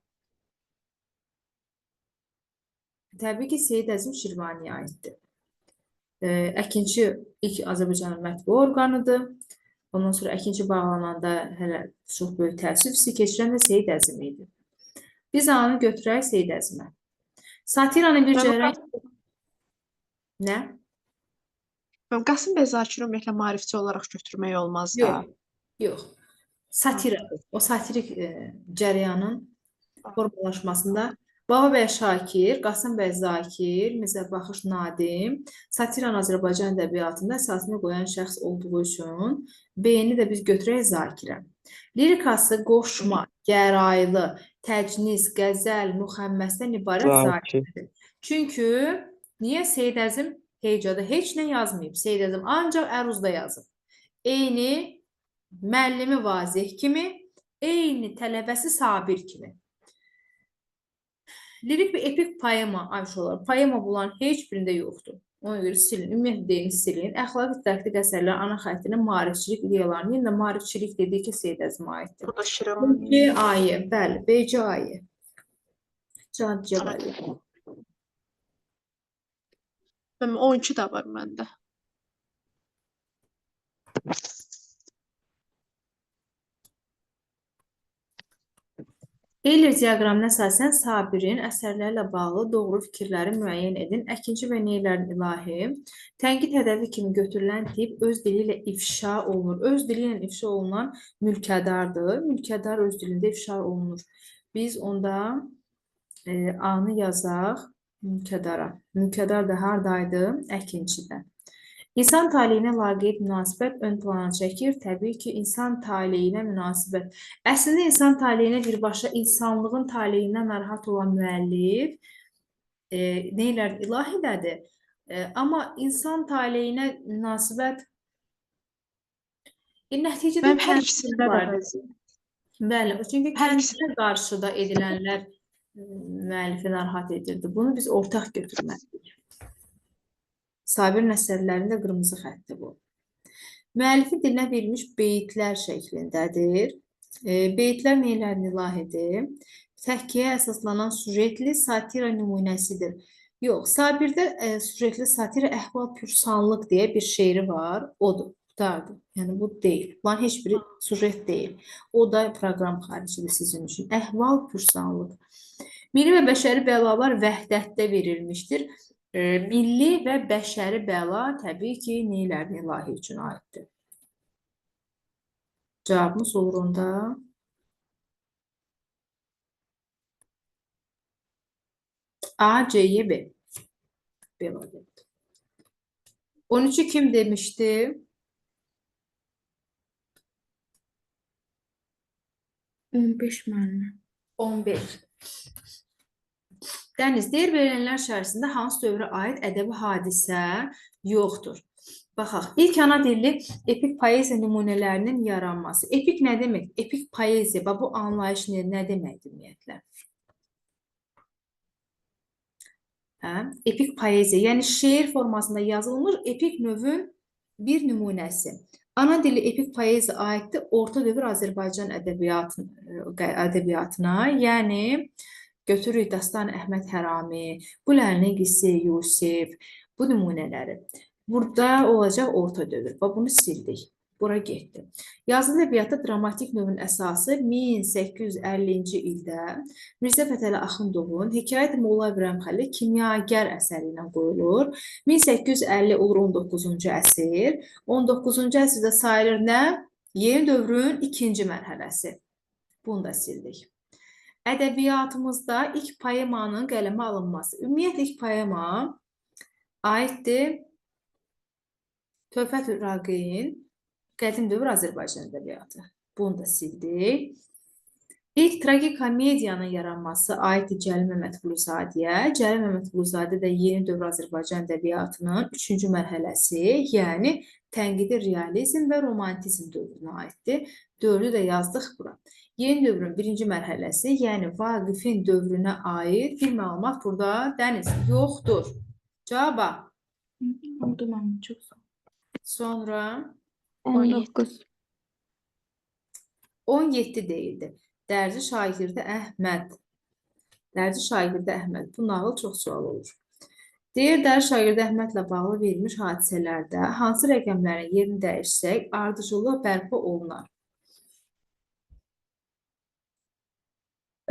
təbii ki, Seyid Əzim Şirvaniyə aiddir. Əkinçi ilk Azərbaycanın mətbu orqanıdır. Ondan sonra əkinçi bağlananda hələ çox böyük təəssüf hissi keçirən də Seyid Əzim idi. Biz A-nı götürək Seyid Əzimə. Satiranın bir cərəyan... Nə?
Qasım bəy Zakiri ümumiyyətlə maarifçi olaraq götürmək olmaz da.
Yox. Satiradır. O satirik cərəyanın formalaşmasında Bababəy Şakir, Qasım bəy Zakir, Mirzə Baxış Nadim, satiran Azərbaycan ədəbiyyatında əsasını qoyan şəxs olduğu üçün B-ni də biz götürək Zakirə. Lirikası qoşma, gəraylı, təcnis, qəzəl, müxəmməsdən ibarət Zakirdir. Çünki niyə Seyid Əzim heycada heç nə yazmayıb? Seyid Əzim ancaq əruzda yazıb. Eyni müəllimi Vazeh kimi, eyni tələbəsi Sabir kimi. Lirik və epik poema, ayşolar, poema bulan heç birində yoxdur. Ona görə silin, ümumiyyətlə deyini silin. Əxlaqi didaktik əsərlər ana xəttinin maarifçilik ideyalarını, yenə maarifçilik dediyi ki, Seyid Əzimə aiddir.
Bu da Şirvan.
B, A-yı, bəli, B-C, A-yı. Cavab Cəbəli.
12 də var məndə.
Euler diaqramına əsasən Sabirin əsərlərlə bağlı doğru fikirləri müəyyən edin. Əkinçi və neylərin ilahi. Tənqid hədəfi kimi götürülən tip öz dili ilə ifşa olunur. Öz dili ilə ifşa olunan mülkədardır. Mülkədar öz dilində ifşa olunur. Biz onda A-nı yazaq mülkədara. Mülkədar da hardaydı? Əkinçidə. İnsan taleyinə laqeyd münasibət ön plana çəkir. Təbii ki, insan taleyinə münasibət. Əslində, insan taleyinə birbaşa insanlığın taleyindən narahat olan müəllif neylər ilahidədir. Amma insan taleyinə münasibət nəticədə
Mənim hər ikisində də
var.
bəzi.
Bəli, çünki
Hər
kəndinə qarşıda edilənlər müəllifi narahat edirdi. Bunu biz ortaq götürməliyik. Sabirin əsərlərində qırmızı xətti bu. Müəllifin dilinə verilmiş beytlər şəklindədir. Beytlər neylərin ilahidir? Təhkiyə əsaslanan sujetli satira nümunəsidir. Yox, Sabirdə sujetli satira əhval-pürsanlıq deyə bir şeiri var. Odur, qutardır. Yəni bu deyil. Bunların heç biri sujet deyil. O da proqram xaricidir sizin üçün. Əhval-pürsanlıq. Milli və bəşəri bəlalar vəhdətdə verilmişdir. Milli və bəşəri bəla təbii ki, neylərin ilahi üçün aiddir. Cavabımız olur onda. A, C-yə B. B variantı. 13'ü kim demişti?
15 müəllimə.
15. Dəniz, deyir verilənlər içərisində hansı dövrə aid ədəbi hadisə yoxdur? Baxaq, ilk ana dilli epik poeziya nümunələrinin yaranması. Epik nə demək? Epik poeziya, bu anlayış nə deməkdir ümumiyyətlə? Epik poeziya, yəni şeir formasında yazılmış epik növün bir nümunəsi. Ana dili epik poeziya aiddir Orta dövr Azərbaycan ədəbiyyatına, yəni götürürük Dastan Əhməd Hərami, Buləni Qisi Yusif, bu nümunələri. Burada olacaq orta dövr. Bunu sildik. Bura getdi. Yazılı ədəbiyyatda dramatik növün əsası 1850-ci ildə Mirzə Fətəli Axundovun Hekayət Molla İbrahim Xəlil Kimyagər əsəri ilə qoyulur. 1850 olur 19-cu əsr. 19-cu əsrdə sayılır nə? Yeni dövrün ikinci mərhələsi. Bunu da sildik. Ədəbiyyatımızda ilk poemanın qələmə alınması. Ümumiyyətlə ilk poema aiddir Töhfətül Raqin Qədim dövr Azərbaycan ədəbiyyatı. Bunu da sildik. İlk tragikomediyanın yaranması aiddir Cəlil Məmmədquluzadəyə. Cəlil Məmmədquluzadə də yeni dövr Azərbaycan ədəbiyyatının 3-cü mərhələsi, yəni tənqidi realizm və romantizm dövrünə aiddir. 4-ü də yazdıq bura. Yeni dövrün 1-ci mərhələsi, yəni Vaqifin dövrünə aid bir məlumat burada Dəniz yoxdur. Cavaba.
Oldu mənim, çox sağ ol.
Sonra
19.
17 deyildi. Dərzi şagirdi Əhməd. Dərzi şagirdi Əhməd. Bu nağıl çox sual olur. Deyir, dərzi şagirdi Əhmədlə bağlı verilmiş hadisələrdə hansı rəqəmlərin yerini dəyişsək, ardıcıllıq bərpa olunar.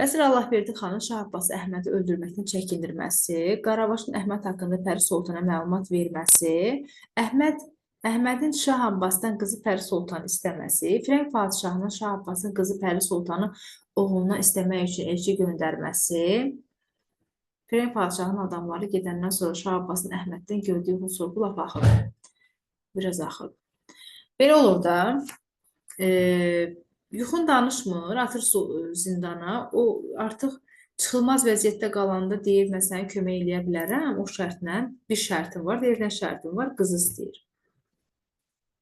Vəsir Allahverdi xanın Şah Abbas Əhmədi öldürməkdən çəkindirməsi, Qaravaşın Əhməd haqqında Pəri Sultana məlumat verməsi, Əhmədin Şah Abbasdan qızı Pəri Sultanı istəməsi, Firəng padişahının Şah Abbasın qızı Pəri Sultanı oğluna istəmək üçün elçi göndərməsi, Firəng padişahının adamları gedəndən sonra Şah Abbasın Əhməddən gördüyü husurlu laf axırdı. Biraz axırdı. Belə olur da, yuxun danışmır, atır zindana, o artıq çıxılmaz vəziyyətdə qalanda deyir, mən sənə kömək eləyə bilərəm, o şərtlə bir şərtim var, deyir, nə şərtim var, qızı istəyir.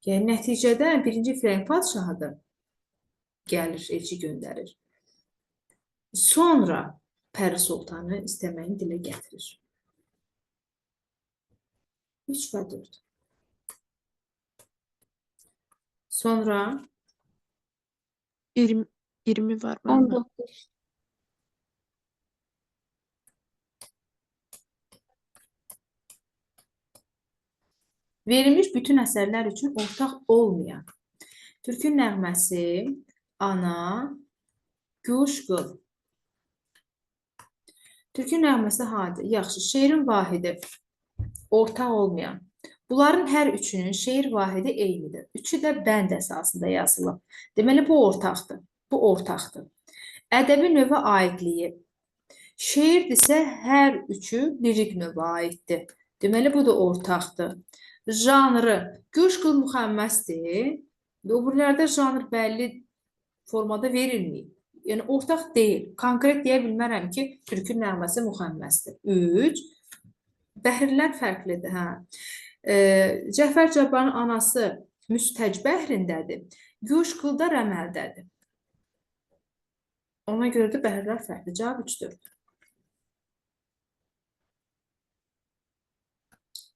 Yəni, nəticədə birinci Firəng padişahı da gəlir, elçi göndərir. Sonra Pəri Sultanı istəməyini dilə gətirir. 3 və 4. Sonra
20 var mənim.
19.
verilmiş bütün əsərlər üçün ortaq olmayan Türkün nəğməsi, ana, Guşqıl, Türkü nəğməsi hadi. Yaxşı. Şeirin vahidi ortaq olmayan. Bunların hər üçünün şeir vahidi eynidir. Üçü də bənd əsasında yazılıb. Deməli, bu ortaqdır. Bu ortaqdır. Ədəbi növə aidliyi. Şeirdirsə, hər üçü lirik növə aiddir. Deməli, bu da ortaqdır. Janrı. Güşqıl müxəmməsdir. Öbürlərdə janr bəlli formada verilməyib. Yəni, ortaq deyil. Konkret deyə bilmərəm ki, türkü nəğməsi müxəmməsdir. 3. Bəhrlər fərqlidir, hə. Cəfər Cabbarın anası müstəc bəhrindədir. Güşqılda rəməldədir. Ona görə də bəhrlər fərqli. Cavab 3-dür.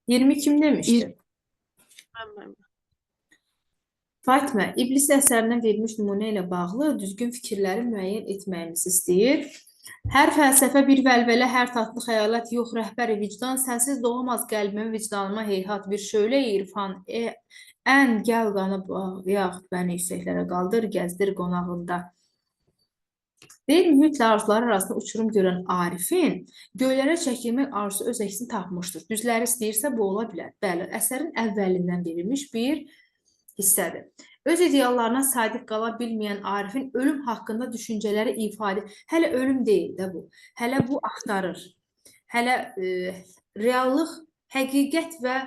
20 kim demişdi?
Mən.
Fatmə, İblis əsərindən verilmiş nümunə ilə bağlı düzgün fikirləri müəyyən etməyimizi istəyir. Hər fəlsəfə bir vəlvələ, hər tatlı xəyalət yox, rəhbəri vicdan, sənsiz doğamaz qəlbimə, vicdanıma heyhat bir şölə irfan, ən gəl qanı yağ, bəni yüksəklərə qaldır, gəzdir qonağında. Deyir, mühitlə arzuları arasında uçurum görən Arifin göylərə çəkilmək arzusu öz əksini tapmışdır. Düzləri istəyirsə, bu ola bilər. Bəli, əsərin əvvəlindən verilmiş bir hissədir. Öz ideallarına sadiq qala bilməyən Arifin ölüm haqqında düşüncələri ifadə, hələ ölüm deyil də bu, hələ bu axtarır. Hələ reallıq, həqiqət və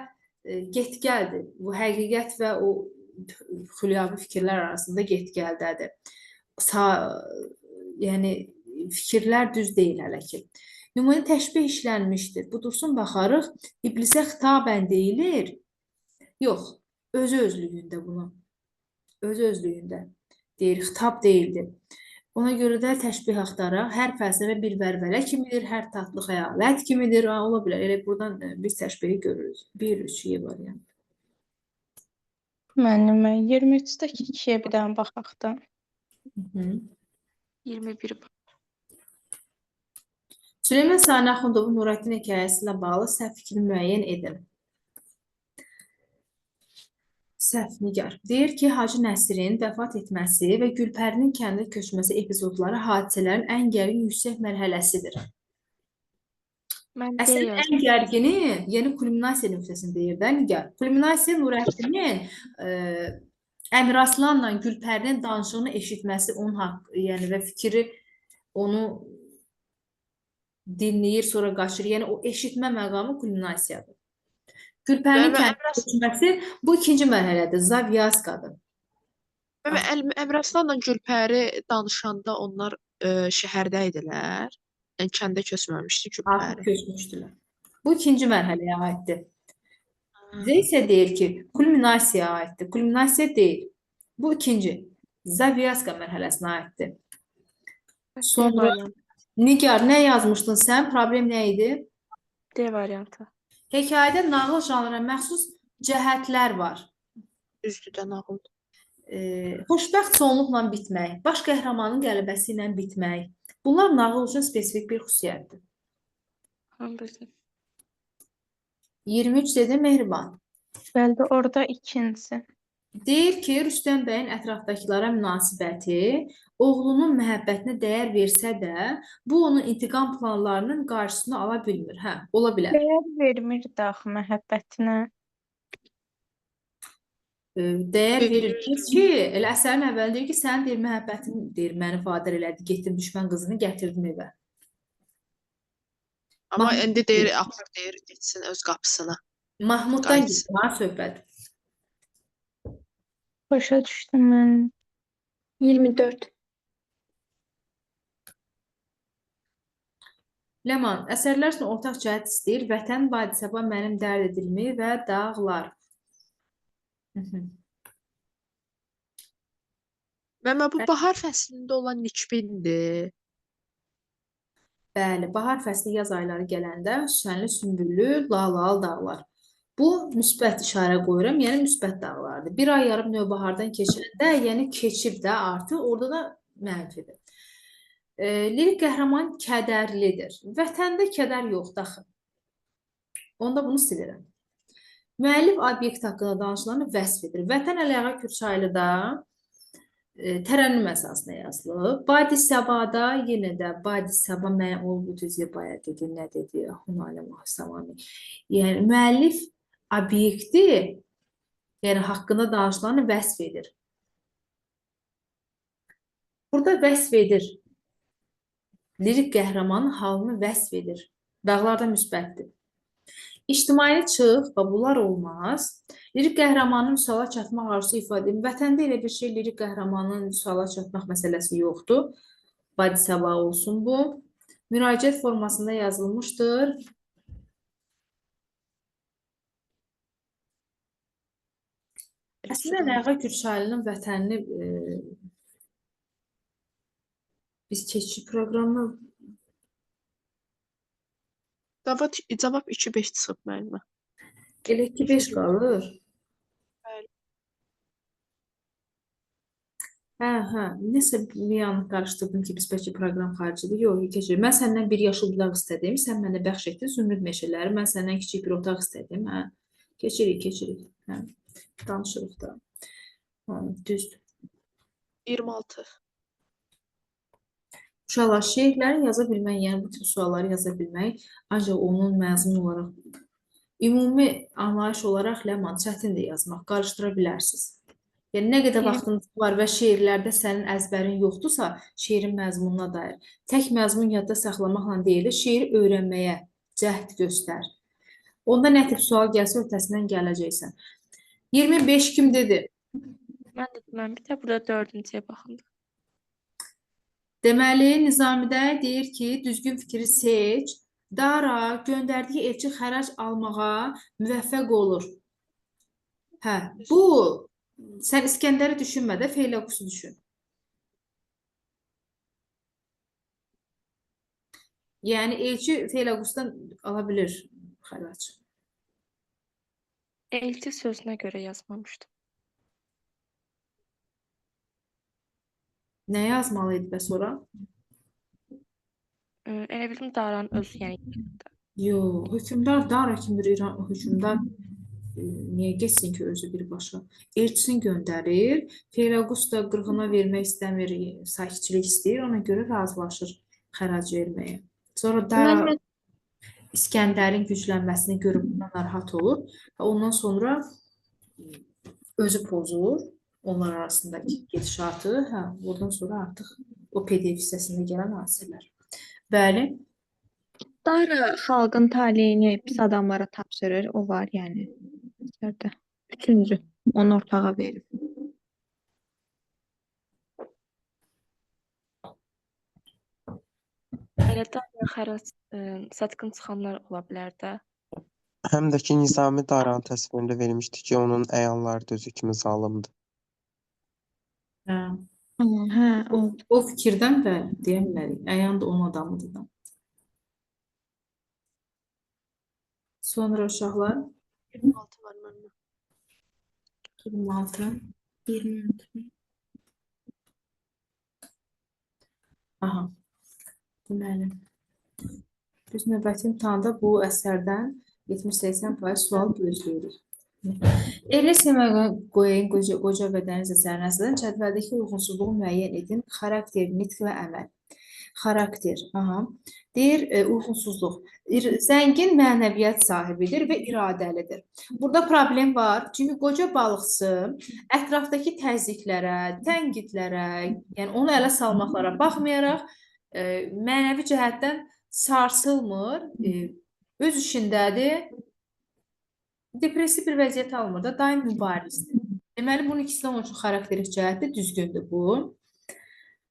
get-gəldir. Bu həqiqət və o xülyavi fikirlər arasında get-gəldədir. Yəni, fikirlər düz deyil hələ ki. Nümunə təşbih işlənmişdir. Bu dursun baxarıq, iblisə xitabən deyilir. Yox, özü-özlüyündə bunu. Özü-özlüyündə deyir, xitab deyildir. Ona görə də təşbih axtaraq. Hər fəlsəfə bir vəlvələ kimidir, hər tatlı xəyalət kimidir. Ola bilər, elə buradan biz təşbihi görürüz. 1-3 variant.
Müəllimə, 23-dəki 2-yə bir dənə baxaq da.
21.
Süleyman Sani Axundovun Nurəddin hekayəsi ilə bağlı səhv fikrini müəyyən edin. Səhv Nigar. Deyir ki, Hacı Nəsirin vəfat etməsi və Gülpərinin kəndə köçməsi epizodları hadisələrin ən gərgin yüksək mərhələsidir.
Mən
Əsərin ən gərgini, yəni kulminasiya nöqtəsini deyir də Nigar. Kulminasiya Nurəddinin Əmiraslanla Gülpərinin danışığını eşitməsi onun haqqı, yəni və fikri onu dinləyir, sonra qaçır. Yəni o eşitmə məqamı kulminasiyadır. Gülpərinin kəndə köçməsi bu ikinci mərhələdir. Zavyaskadır.
Əmraslanla Gülpəri danışanda onlar şəhərdə idilər. Yəni kəndə köçməmişdi Gülpəri.
Artıq köçmüşdülər. Bu ikinci mərhələyə aiddir. Bizə isə deyir ki, kulminasiyaya aiddir. Kulminasiya deyil. Bu ikinci. Zavyaska mərhələsinə aiddir. Sonra Nigar, nə yazmışdın sən? Problem nə idi?
D variantı.
Hekayədə nağıl janrına məxsus cəhətlər var.
Düzdür də nağıl.
Xoşbəxt sonluqla bitmək, baş qəhrəmanın qələbəsi ilə bitmək. Bunlar nağıl üçün spesifik bir xüsusiyyətdir. 23 dedi Mehriban.
Bəli, orada ikincisi.
Deyir ki, Rüstəm bəyin ətrafdakılara münasibəti oğlunun məhəbbətinə dəyər versə də, bu onun intiqam planlarının qarşısını ala bilmir. Hə, ola bilər.
Dəyər vermir daxı məhəbbətinə.
Dəyər verir ki, elə əsərin əvvəlində deyir ki, sənin deyir, məhəbbətin deyir, məni vadar elədi, getdim düşmən qızını gətirdim evə.
Amma indi deyir, artıq deyir, getsin öz qapısına.
Mahmuddan gitsin, ha, söhbət.
Başa düşdüm mən.
24.
Ləman, əsərlər üçün ortaq cəhət istəyir. Vətən, Badisəba, mənim dərd edilmi və dağlar.
Məmmə, bu bahar fəslində olan Nikbindir.
Bəli, bahar fəsli yaz ayları gələndə şənli, sümbüllü, lalalı dağlar. Bu, müsbət işarə qoyuram, yəni müsbət dağlardır. Bir ay yarım növbahardan keçəndə, yəni keçib də artıq, orada da mənfidir. Lirik qəhrəman kədərlidir. Vətəndə kədər yoxdur axı. Onda bunu silirəm. Müəllif obyekt haqqında danışılanı vəsf edir. Vətən Əliağa Kürçaylıda tərənnüm əsasında yazılıb. Badi səbada yenə də badi səba mən olub düzə bayaq dedi, nə dedi? Hunayla Mahsamani. Yəni müəllif obyekti, yəni haqqında danışılanı vəsf edir. Burada vəsf edir. Lirik qəhrəmanın halını vəsf edir. Dağlarda müsbətdir. İctimai çıx və bunlar olmaz. Lirik qəhrəmanın vüsala çatmaq arzusu ifadə edir. Vətəndə elə bir şey lirik qəhrəmanın vüsala çatmaq məsələsi yoxdur. Badi səba olsun bu. Müraciət formasında yazılmışdır. Əslində Nəğa Gürşaylı'nın vətənini biz keçik proqramına
Cavab 2-5 çıxıb müəllimə.
elə ki 5 qalır.
Bəli.
Hə, nəsə bir an qarışdırdım ki, biz bəlkə proqram xaricidir. Yox, keçir. Mən səndən bir yaşıl bulaq istədim, sən mənə bəxş etdin zümrüd meşələri, mən səndən kiçik bir otaq istədim. Hə, keçirik. Hə, danışırıq da. Hə, düzdür.
26.
Uşaqlar, şeirləri yaza bilmək, yəni bu tip sualları yaza bilmək, ancaq onun məzmun olaraq, ümumi anlayış olaraq Ləman çətindir yazmaq, qarışdıra bilərsiniz. Yəni, nə qədər vaxtınız var və şeirlərdə sənin əzbərin yoxdursa, şeirin məzmununa dair. Tək məzmun yadda saxlamaqla deyil, şeiri öyrənməyə cəhd göstər. Onda nə tip sual gəlsə, ötəsindən gələcəksən. 25 kim dedi?
Mən bir də burada 4-cüyə baxın.
Deməli, Nizamidə deyir ki, düzgün fikri seç, Dara göndərdiyi elçi xərac almağa müvəffəq olur. Hə, bu, sən İskəndəri düşünmə də, Feyləqusu düşün. Yəni, elçi Feyləqusdan ala bilir xərac.
Elçi sözünə görə yazmamışdım.
Nə yazmalı idi və sonra?
Elə bildim Daranın özü, yəni.
Yox, hökümdar Dara kimi bir İran hökümdar niyə geçsin ki özü birbaşa? Elçisini göndərir, Feyləqus da qırğına vermək istəmir, sakitçilik istəyir, ona görə razılaşır xərac verməyə. Sonra Dara İskəndərin güclənməsini görüb bundan narahat olur və ondan sonra özü pozur. Onlar arasındakı gedişatı, hə, buradan sonra artıq o PDF hissəsində gələn hadisələr. Bəli.
Dara xalqın taleyini pis adamlara tapşırır, o var yəni. İçərdə. 3-cü, onu ortağa verir. Elə Dara xərac satqın çıxanlar ola bilər də.
Həm də ki, Nizami Daranın təsvirində vermişdi ki, onun əyanları da özü kimi zalımdır.
Hə, o fikirdən də deyə bilərik. Əyan da onun adamıdır da. Sonra uşaqlar
26 var məndə.
26. 26. Aha. Deməli. Biz növbəti imtahanda bu əsərdən 70-80% sual gözləyirik. Ernest Hemingway'in qoca və dəniz əsərindən cədvəldəki uyğunsuzluğu müəyyən edin. Xarakter, nitq və əməl. Xarakter, deyir uyğunsuzluq. Zəngin mənəviyyat sahibidir və iradəlidir. Burada problem var. Çünki qoca balıqçı ətrafdakı təzyiqlərə, tənqidlərə, yəni onu ələ salmaqlara baxmayaraq mənəvi cəhətdən sarsılmır, öz işindədir. Depressiv bir vəziyyət almır da, daim mübarizdir. Deməli, bunun ikisi onun üçün xarakterik cəhətdir, düzgündür bu.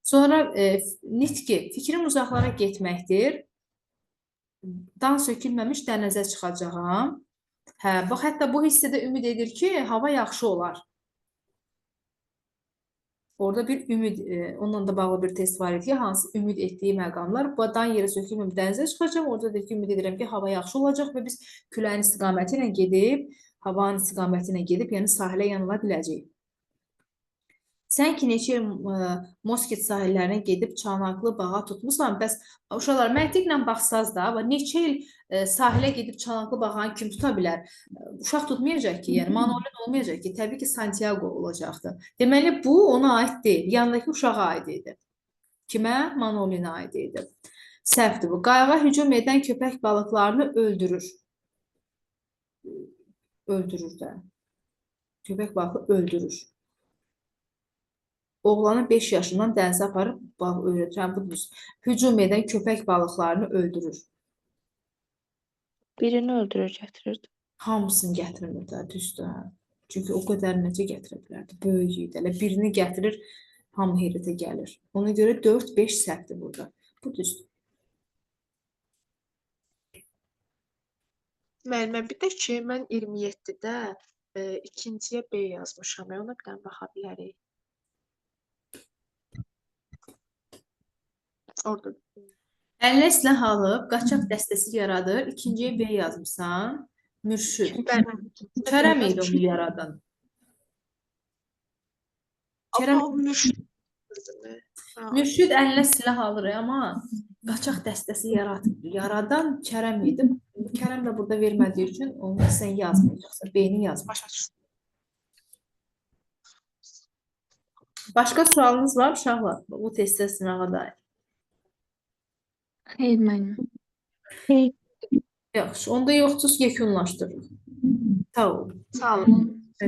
Sonra nitqi, fikrin uzaqlara getməkdir. Dan sökülməmiş dənizə çıxacağam. Hə, bax, hətta bu hissədə ümid edir ki, hava yaxşı olar. Orada bir ümid, onunla da bağlı bir test var idi ki, hansı ümid etdiyi məqamlar. Bu dan yerə sökülməmiş dənizə çıxacağam. Orada da ki, ümid edirəm ki, hava yaxşı olacaq və biz küləyin istiqaməti ilə gedib, havanın istiqaməti ilə gedib, yəni sahilə yanıla biləcəyik. Sən ki neçə il Moskit sahillərinə gedib çanaqlı bağa tutmusan, bəs uşaqlar məntiqlə baxsaz da, neçə il sahilə gedib çanaqlı bağanı kim tuta bilər? Uşaq tutmayacaq ki, yəni Manolin olmayacaq ki, təbii ki Santiago olacaqdı. Deməli bu ona aid deyil, yandakı uşağa aid idi. Kimə? Manolinə aid idi. Səhvdir bu. Qayığa hücum edən köpək balıqlarını öldürür. Öldürür də. Köpək balığı öldürür. Oğlanı 5 yaşından dənizə aparıb balıq öyrədirən bu düz. Hücum edən köpək balıqlarını öldürür.
Birini öldürür, gətirirdi.
Hamısını gətirmir də, düzdür. Çünki o qədər necə gətirə bilərdi? Böyük idi. Elə birini gətirir, hamı heyrətə gəlir. Ona görə 4-5 səhvdir burada. Bu düzdür.
Müəllimə, bir də ki, mən 27-də ikinciyə B yazmışam. Ona bir dənə baxa bilərik. Orada.
Əlinə silah alıb, qaçaq dəstəsi yaradır. İkinciyə B yazmışsan. Mürşid. Kərəm idi onu yaradan. Kərəm
Amma o mürşid.
Mürşid əlinə silah alır, amma qaçaq dəstəsi yaradan Kərəm idi. Kərəm də burada vermədiyi üçün onu sən yazmayacaqsan. B-ni yazma.
Başa düşdüm.
Başqa sualınız var uşaqlar? Bu testdə sınağa dair.
Xeyr, müəllim.
Yaxşı, onda yoxsuz yekunlaşdırırıq. Sağ olun.
Sağ olun.